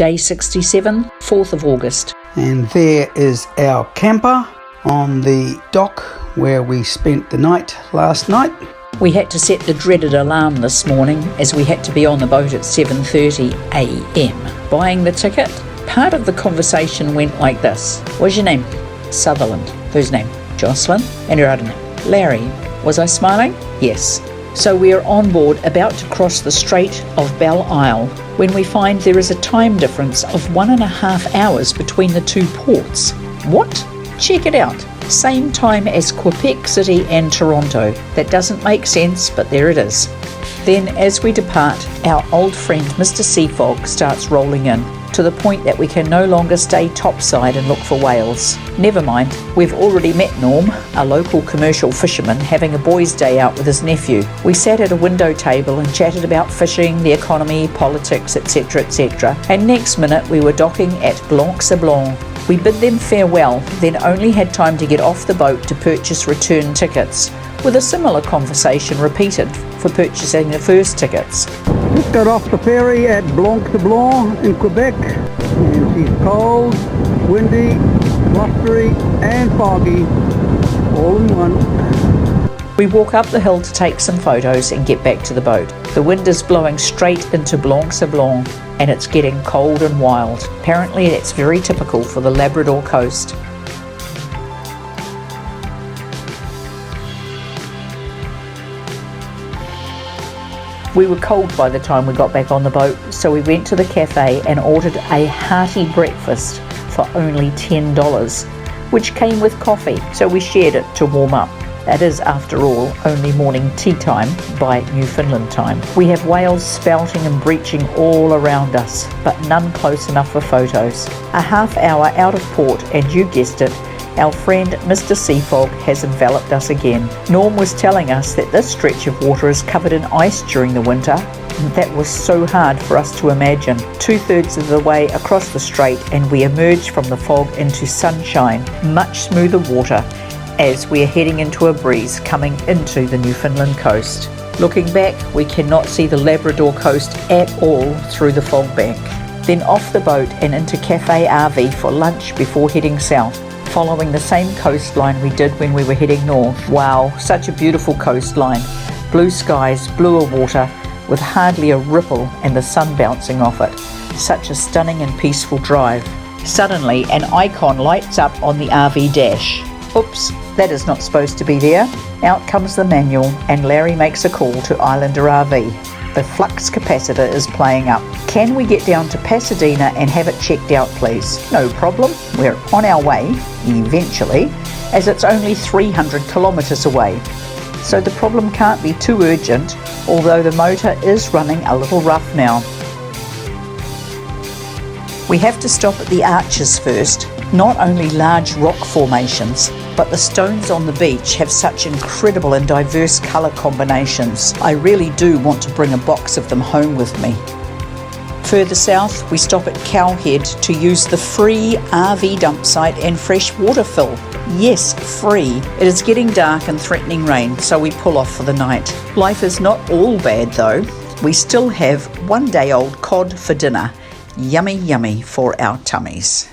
Day 67, 4th of August. And there is our camper on the dock where we spent the night last night. We had to set the dreaded alarm this morning as we had to be on the boat at 7:30 a.m. Buying the ticket, part of the conversation went like this. What's your name? Sutherland. Whose name? Jocelyn. And your other name? Larry. Was I smiling? Yes. So we are on board, about to cross the Strait of Belle Isle, when we find there is a time difference of 1.5 hours between the two ports. What? Check it out. Same time as Quebec City and Toronto. That doesn't make sense, but there it is. Then as we depart, our old friend Mr. Seafog starts rolling in, to the point that we can no longer stay topside and look for whales. Never mind, we've already met Norm, a local commercial fisherman, having a boys' day out with his nephew. We sat at a window table and chatted about fishing, the economy, politics, etc, etc. And next minute we were docking at Blanc Sablon. We bid them farewell, then only had time to get off the boat to purchase return tickets, with a similar conversation repeated for purchasing the first tickets. Just got off the ferry at Blanc Sablon in Quebec, and she's cold, windy, blustery and foggy, all in one. We walk up the hill to take some photos and get back to the boat. The wind is blowing straight into Blanc Sablon and it's getting cold and wild. Apparently that's very typical for the Labrador coast. We were cold by the time we got back on the boat, so we went to the cafe and ordered a hearty breakfast for only $10, which came with coffee, so we shared it to warm up. That is, after all, only morning tea time by Newfoundland time. We have whales spouting and breaching all around us, but none close enough for photos. A half hour out of port, and you guessed it, our friend Mr. Seafog has enveloped us again. Norm was telling us that this stretch of water is covered in ice during the winter. That was so hard for us to imagine. 2/3 of the way across the strait and we emerge from the fog into sunshine, much smoother water, as we are heading into a breeze coming into the Newfoundland coast. Looking back, we cannot see the Labrador coast at all through the fog bank. Then off the boat and into Cafe RV for lunch before heading south, following the same coastline we did when we were heading north. Wow, such a beautiful coastline. Blue skies, bluer water, with hardly a ripple and the sun bouncing off it. Such a stunning and peaceful drive. Suddenly, an icon lights up on the RV dash. Oops, that is not supposed to be there. Out comes the manual and Larry makes a call to Islander RV. The flux capacitor is playing up. Can we get down to Pasadena and have it checked out, please? No problem. We're on our way, eventually, as it's only 300 kilometres away. So the problem can't be too urgent, although the motor is running a little rough now. We have to stop at the Arches first. Not only large rock formations, but the stones on the beach have such incredible and diverse colour combinations. I really do want to bring a box of them home with me. Further south, we stop at Cowhead to use the free RV dump site and fresh water fill. Yes, free. It is getting dark and threatening rain, so we pull off for the night. Life is not all bad though. We still have 1-day-old cod for dinner. Yummy, yummy for our tummies.